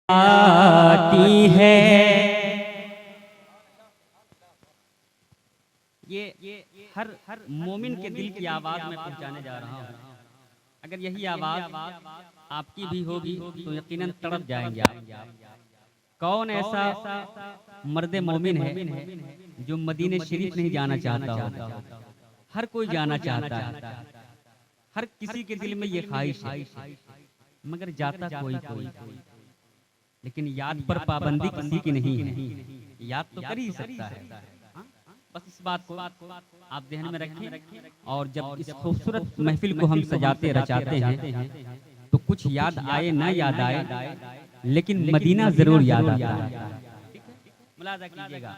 आती है। ये हर मोमिन के दिल की आवाज में पहुंचाने जा रहा हूँ। अगर यही आवाज आपकी भी होगी तो यकीनन तड़प जाएंगे आप। कौन ऐसा मर्द मोमिन है जो मदीने शरीफ नहीं जाना चाहता होगा? हर कोई जाना चाहता है, हर किसी के दिल में ये ख्वाहिश है, मगर जाता कोई कोई। लेकिन याद पर पाबंदी किसी की नहीं है, याद तो कर ही सकता है। बस इस बात को आप ध्यान में रखें। और जब इस खूबसूरत महफिल को हम सजाते रचाते हैं तो कुछ याद आए ना याद आए, लेकिन मदीना जरूर याद आता है। मुलाजा कीजिएगा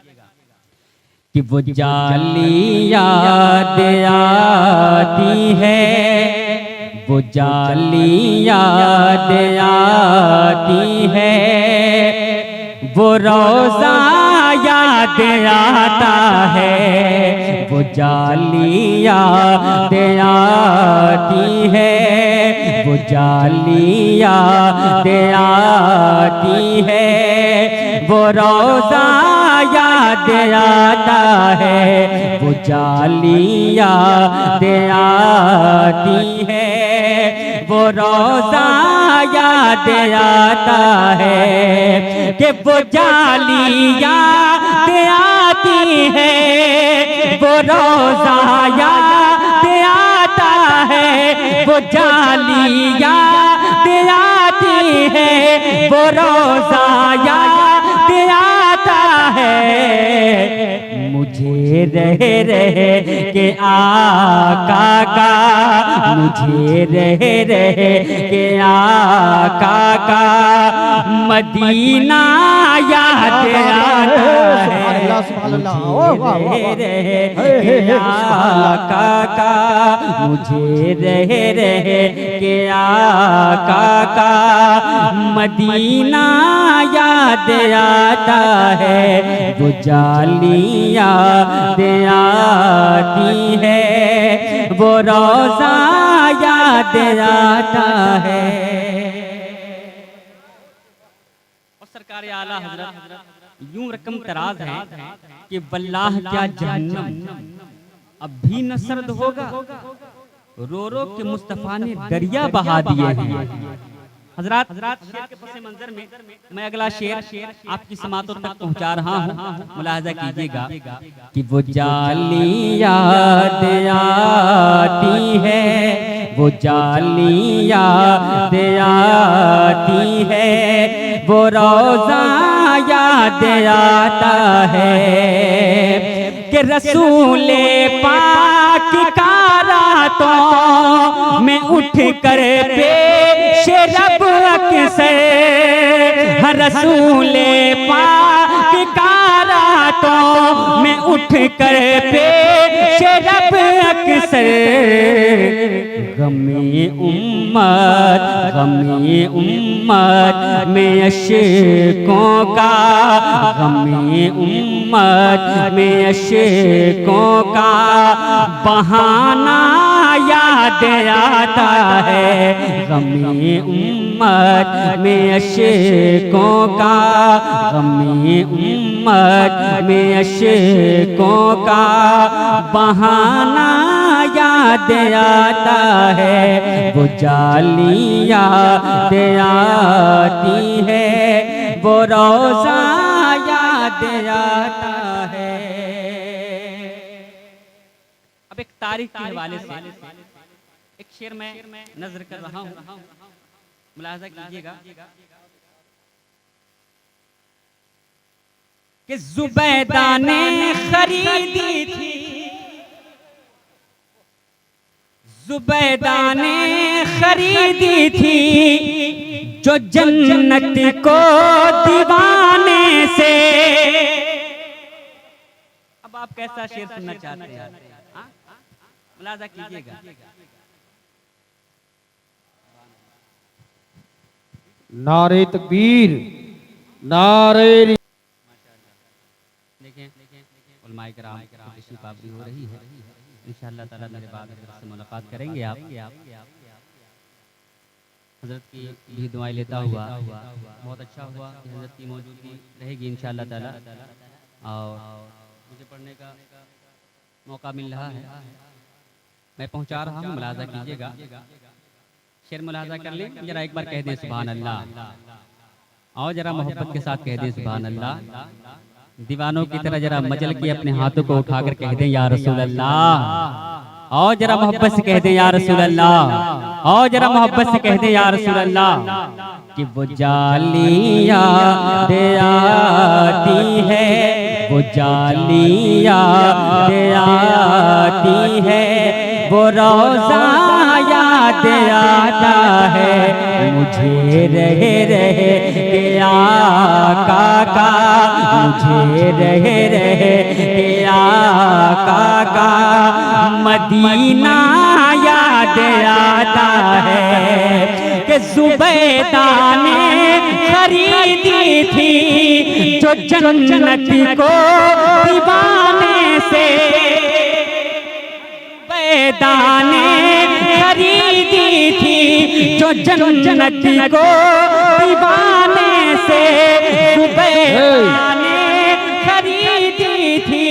कि वो जाली याद आती है, वो जाली याद आती है, वो रोज़ा याद आता है, वो जाली याद आती है, वो जाली याद आती है, वो रोज़ा याद आता है, वो जाली याद आती है, वो रोज़ा याद आता है कि वो जाली याद आती है, वो रोज़ा याद आता है, वो जाली याद आती है, वो रोज़ा याद आता है। मुझे रह रह के आका का, मुझे रह रह के आका का मदीना याद आता है, मुझे रह रह के आका का, मुझे रह रह के आका का मदीना याद आता है, वो जाली याद आती है, वो रोज़ा याद आता है। और सरकार आला हज़रत यूं रकम तराज है कि वल्लाह क्या जहन्नम अब भी न सर्द होगा, रो रो के मुस्तफ़ा ने दरिया बहा दिए हैं। हजरात शेर के पस मंजर में मैं अगला शेर आपकी समातों तक पहुंचा रहा हूं, मुलाहजा कीजिएगा कि वो जाली याद आती है, वो जाली याद आती है, वो रोज़ा याद आता है कि रसूले पाक का रातों में उठ कर पेश रब अक्सर, हर रसूले पाक का रातों में उठ कर पेश रब अक्सर, गमे उम्मत गमे उम्मत में अशकों का, गमे उम्मत में अशकों का बहाना याद आता है, गमे उम्मत में अशकों का, गमे उम्मत में अशकों का बहाना याद आता है, वो जाली याद आती है, वो रोज़ा याद आता है। अब एक तारीख के हवाले से एक शेर में नजर कर रहा हूँ, मुलाहजा कीजिएगा कि जुबैदा ने खरीदी थी, जुबैदा ने खरीदी थी जो जन्नत को दीवाने से। अब आप कैसा शेर सुनना चाहते हैं? मुलाहजा कीजिएगा। नारे तकबीर, नारे देखें उलमाए किराम की पाबंदी हो रही है। इंशाअल्लाह ताला मेरे बाद से मुलाकात करेंगे आप। हज़रत की भी दुआएं लेता हुआ बहुत अच्छा हुआ कि हज़रत की मौजूदगी रहेगी इंशाअल्लाह ताला और मुझे पढ़ने का मौका मिल रहा है। मैं पहुंचा रहा हूँ, मुलाजा कीजिएगा। शेर मुलाजा कर लें, जरा एक बार कह दें सुभान अल्लाह और जरा मोहब्बत के साथ कह दें सुभान अल्लाह। दीवानों की तरह जरा मजल के अपने हाथों को उठाकर कह दें या रसूल अल्लाह और जरा मोहब्बत से कह दें या रसूल अल्लाह और जरा मोहब्बत से कह दें या रसूल अल्लाह कि वो जाली याद आती है, वो जाली याद आती है, वो रोज़ा याद आता है मुझे रहे रहे के आका का, मुझे रहे रहे के आका का मदीना याद आता है कि ज़ुबैदा ने खरीदी थी जो जन्नत को दीवाने से, ज़ुबैदा ने खरीदी थी जो जन्नत को दीवाने से, ज़ुबैदा ने खरीदी थी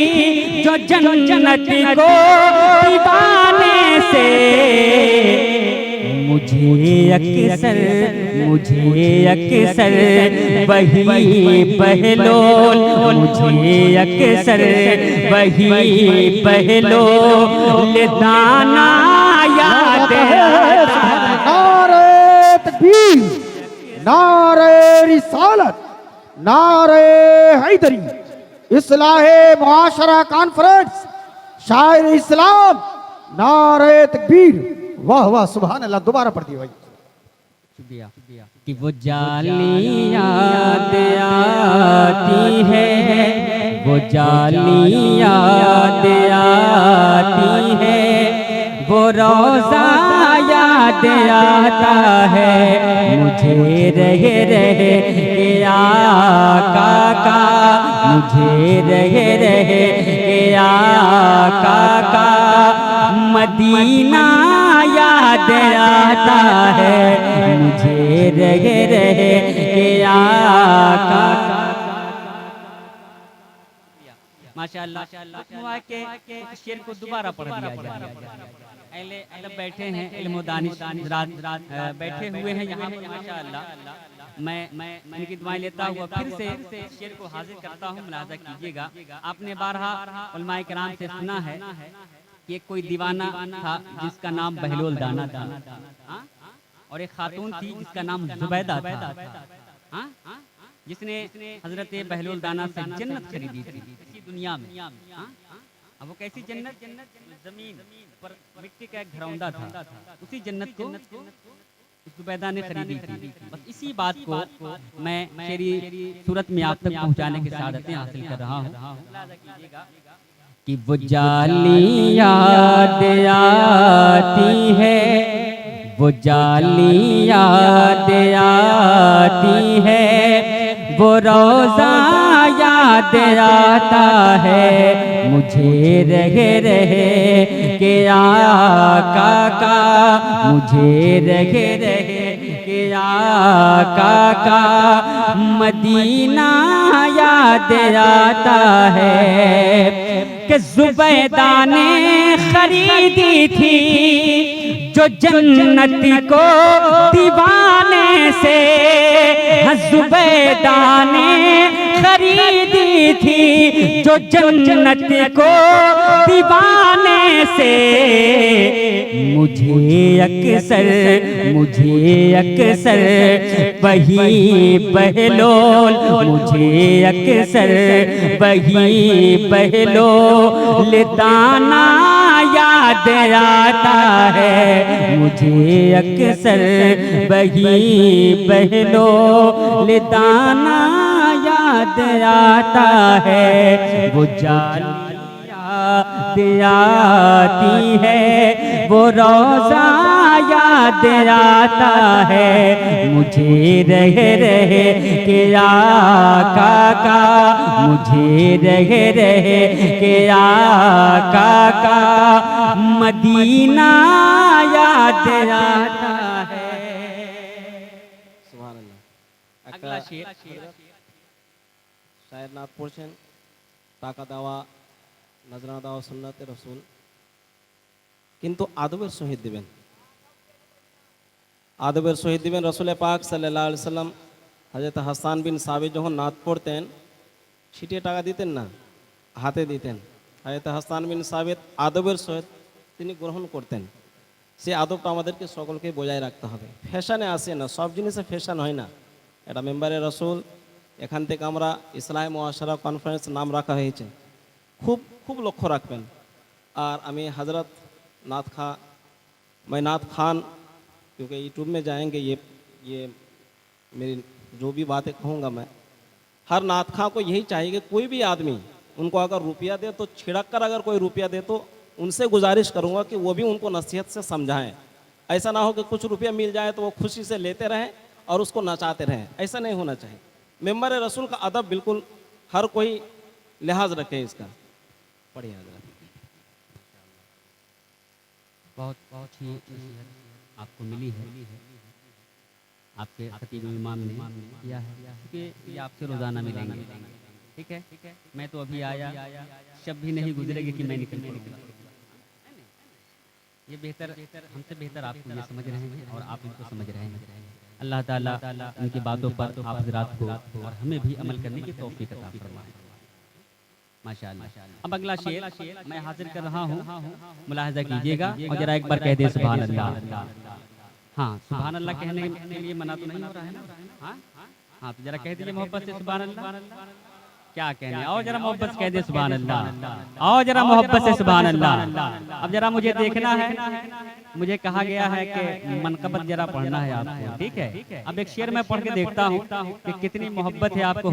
जो जन्नत को दीवाने से। मुझे अक्सर वही पहलोल, मुझे अक्सर वही पहलोल दाना याद आता है। नारे तकबीर, नारे रिसालत, नारे हैदरी, इस्लाहे मुआशरा कॉन्फ्रेंस, शायर इस्लाम, नारे तकबीर। वाह वाह सुभान अल्लाह। दोबारा पढ़ दिए भाई। शुक्रिया। कि वो जाली याद आती है, वो जाली याद आती है, वो रोज़ा याद आता है मुझे रहे रहे के आका का, मुझे रहे रहे के आका का मदीना याद आता है मुझे रहे रहे के आका। माशाअल्लाह हुआ के शेर को दोबारा पढ़ दिया जाए। अहले अदब बैठे हैं, इल्म दानिश बैठे हुए हैं यहाँ पे माशाअल्लाह। मैं इनकी दुआएं लेता हुआ फिर से शेर को हाजिर करता हूँ, मुलाजा कीजिएगा। आपने बारहा उलमाए किराम से सुना है कि कोई दीवाना था जिसका नाम बहलोल दाना था, और एक खातून थी जिसका नाम जुबैदा था, जिसने हजरत बहलोल दाना से जन्नत खरीदी थी इसी दुनिया में। अब वो कैसी जन्नत? जमीन पर मिट्टी का एक घरौंदा था, उसी जन्नत को जुबैदा ने खरीदी थी। बस इसी बात को मैं शेरी सूरत में आप तक पहुंचाने की सादतें हासिल कर रहा हूँ कि वो जाली याद आती है, वो जाली याद आती है, वो रोज़ा याद आता है मुझे रहे रहे के आका का, मुझे रहे रहे के आका का मदीना याद आता है कि ज़ुबैदा ने खरीदी थी जो जन्नत को दीवाने से, ज़ुबैदा ने खरीदी थी जो जन्नत को दीवाने से। मुझे अक्सर वही बहलोल, मुझे अक्सर वही बहलोल दाना याद आता है मुझे अक्सर वही बहलोल दाना याद आता है। वो जाली याद आती है, वो रोज़ा याद आता है मुझे रहे रहे के आका का, मुझे रहे रहे के आका का मदीना याद आता है। শায়ের নাথ পড়ছেন, টাকা দেওয়া, নজরানা দেওয়া সুন্নাতে রসুল, কিন্তু আদবের সহিত দিবেন। আদবের সহিত দিবেন। রসুল পাক সাল্লাল্লাহু আলাইহি সাল্লাম হযরত হাসান বিন সাবিত যখন নাত পড়তেন, ছিটিয়ে টাকা দিতেন না, হাতে দিতেন। হযরত হাসান বিন সাবিত আদবের সহিত তিনি গ্রহণ করতেন। সেই আদবটা আমাদেরকে সকলকে বজায় রাখতে হবে। ফ্যাশনে আসে না, সব জিনিসে ফ্যাশন হয় না। এটা মেম্বারে রসুল, এখান থেকে আমরা ইসলাহি মুআশারা কনফারেন্স নাম রাখা হয়েছে। खूब खूब लक्ष्य रखबें। और हमें हज़रत नाथ खां, मैं नाथ खान, क्योंकि यूट्यूब में जाएंगे, ये मेरी जो भी बातें कहूँगा मैं, हर नाथ खां को यही चाहिए कि कोई भी आदमी उनको अगर रुपया दे तो छिड़क कर अगर कोई रुपया दे तो उनसे गुजारिश करूँगा कि वो भी उनको नसीहत से समझाएं। ऐसा ना हो कि कुछ रुपया मिल जाए तो वो खुशी से लेते रहें और उसको नचाते रहें, ऐसा नहीं होना चाहिए। मेंबर रसूल का अदब बिल्कुल हर कोई लिहाज रखे इसका। पढ़िए हज़रत। बहुत बहुत ही नसीहत आपको मिली है, आपके खतीब इमाम ने किया है, क्योंकि ये आपसे रोज़ाना मिलेंगे। ठीक है, मैं तो अभी आया, शब भी नहीं गुजरेगी कि मैं निकल पड़ूंगा। ये बेहतर, हमसे बेहतर आपको ये समझ रहे हैं और आप इनको समझ रहे हैं। अल्लाह ताला उनकी बातों पर आप हज़रात को और हमें भी अमल करने की तौफीक अता फरमाए। माशाअल्लाह। अब अगला शेर मैं हाजिर कर रहा हूँ, मुलाहिजा कीजिएगा और जरा एक बार कह दे सुभान अल्लाह। हाँ, सुभान अल्लाह कहने के लिए मना तो नहीं हो रहा है ना? हाँ, तो जरा कह दीजिए मोहब्बत से सुभान अल्लाह। क्या कहने, और जरा मोहब्बत से कह दे सुभान अल्लाह, और जरा मोहब्बत से सुभान अल्लाह। अब जरा मुझे देखना है, मुझे कहा गया है कि मनकबत जरा पढ़ना है आपको। ठीक है, अब एक शेर मैं पढ़ के देखता हूँ कि कितनी मोहब्बत है आपको।